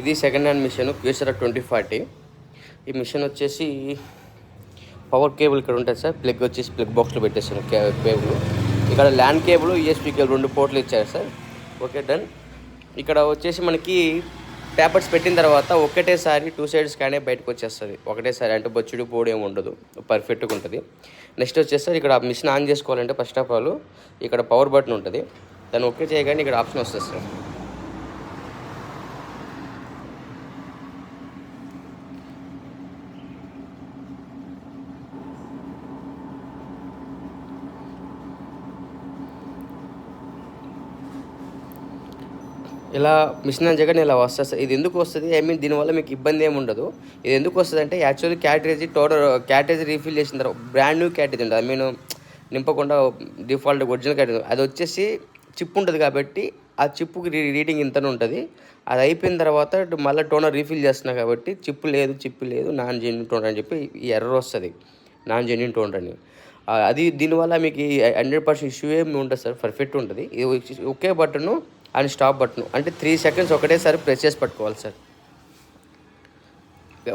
ఇది second hand machine క్యూసరా 2040. ఈ machine వచ్చేసి పవర్ కేబుల్ ఇక్కడ ఉంటుంది సార్. ప్లగ్ వచ్చేసి ప్లగ్ బాక్స్లో పెట్టేసాను కేబుల్. ఇక్కడ ల్యాండ్ కేబుల్, యూఎస్బీ కేబుల్ 2 పోర్ట్లు ఇచ్చారు సార్. Okay, done. ఇక్కడ వచ్చేసి మనకి పేపర్స్ పెట్టిన తర్వాత ఒకటేసారి 2 సైడ్స్ కానీ బయటకు వచ్చేస్తుంది. ఒకటేసారి అంటే బొచ్చుడు పోవడం ఏమి ఉండదు, పర్ఫెక్ట్గా ఉంటుంది. నెక్స్ట్ వచ్చేసి ఇక్కడ మిషన్ ఆన్ చేసుకోవాలంటే ఫస్ట్ ఆఫ్ ఆల్ ఇక్కడ పవర్ బటన్ ఉంటుంది. దాన్ని ఓకే చేయగానే ఇక్కడ ఆప్షన్ వస్తుంది సార్. ఇలా మిషన్ ఆన్ చేయగానే ఇలా వస్తుంది సార్. ఇది ఎందుకు వస్తుంది, దీనివల్ల మీకు ఇబ్బంది ఏమి ఉండదు. ఇది ఎందుకు వస్తుంది అంటే యాక్చువల్లీ క్యాటరేజ్ రీఫిల్ చేసిన తర్వాత బ్రాండ్ న్యూ క్యాటరేజ్ ఉంటుంది. నింపకుండా డిఫాల్ట్ ఒరిజినల్ క్యాటరేజ్ అది వచ్చేసి చిప్ ఉంటుంది కాబట్టి ఆ చిప్పుకి రీడింగ్ ఇంతనే ఉంటుంది. అది అయిపోయిన తర్వాత మళ్ళీ టోనర్ రీఫిల్ చేస్తున్నా కాబట్టి చిప్పు లేదు నాన్ జెన్యూన్ టోనర్ అని చెప్పి ఈ ఎర్రర్ వస్తుంది, నాన్ జెన్యూన్ టోనర్ అని. అది దీనివల్ల మీకు 100% ఇష్యూ ఏమి ఉంటుంది సార్, పర్ఫెక్ట్ ఉంటుంది. ఇది ఒకే బటను అండ్ స్టాప్ బటన్ అంటే 3 సెకండ్స్ ఒకటేసారి ప్రెస్ చేసి పట్టుకోవాలి సార్.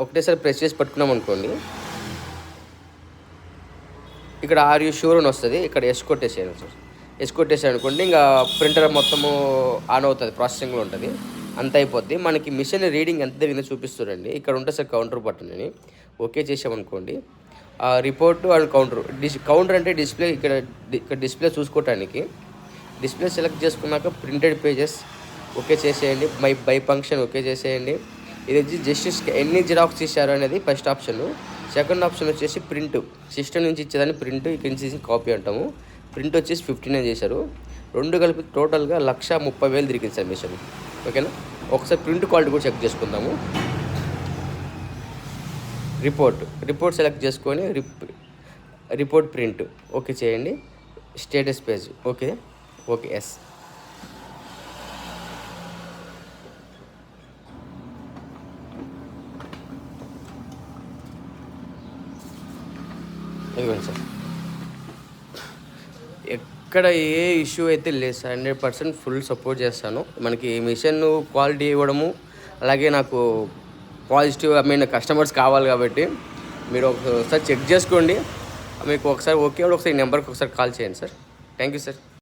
ఒకటేసారి ప్రెస్ చేసి పట్టుకున్నాం అనుకోండి, ఇక్కడ ఆర్ యూ షూర్ అని వస్తుంది. ఇక్కడ ఎస్ కొట్టేసాను సార్. ఎస్ కొట్టేసాను అనుకోండి, ఇంకా ప్రింటర్ మొత్తము ఆన్ అవుతుంది, ప్రాసెసింగ్లో ఉంటుంది, అంత అయిపోద్ది. మనకి మిషన్ రీడింగ్ ఎంత జరిగిందో చూపిస్తుందండి. ఇక్కడ ఉంటుంది సార్ కౌంటర్ బటన్ అని. ఓకే చేసామనుకోండి, రిపోర్టు అండ్ కౌంటర్ అంటే డిస్ప్లే. ఇక్కడ డిస్ప్లే చూసుకోవటానికి డిస్ప్లే సెలెక్ట్ చేసుకున్నాక ప్రింటెడ్ పేజెస్ ఓకే చేసేయండి. బై ఫంక్షన్ ఓకే చేసేయండి. ఇది వచ్చి జస్ట్ ఎన్ని జిరాక్స్ ఇచ్చారు అనేది ఫస్ట్ ఆప్షన్. సెకండ్ ఆప్షన్ వచ్చేసి ప్రింట్. సిస్టమ్ నుంచి ఇచ్చేదాన్ని ప్రింట్, ఇక్కడి నుంచి కాపీ అంటాము. ప్రింట్ వచ్చేసి 15 చేశారు. 2 కలిపి టోటల్గా 1,30,000 తిరిగింది సార్ మిషన్. ఓకేనా, ఒకసారి ప్రింట్ క్వాలిటీ కూడా చెక్ చేసుకుందాము. రిపోర్ట్ సెలెక్ట్ చేసుకొని రిపోర్ట్ ప్రింట్ ఓకే చేయండి. Status page okay yes. ఇదిగోండి సార్, ఎక్కడ ఏ ఇష్యూ అయితే లేదు సార్. 100% ఫుల్ సపోర్ట్ చేస్తాను. మనకి మిషన్ క్వాలిటీ ఇవ్వడము, అలాగే నాకు పాజిటివ్ కస్టమర్స్ కావాలి కాబట్టి మీరు ఒకసారి చెక్ చేసుకోండి. మీకు ఒకసారి ఓకే ఒకసారి ఈ నెంబర్కి ఒకసారి కాల్ చేయండి సార్. Thank you sir.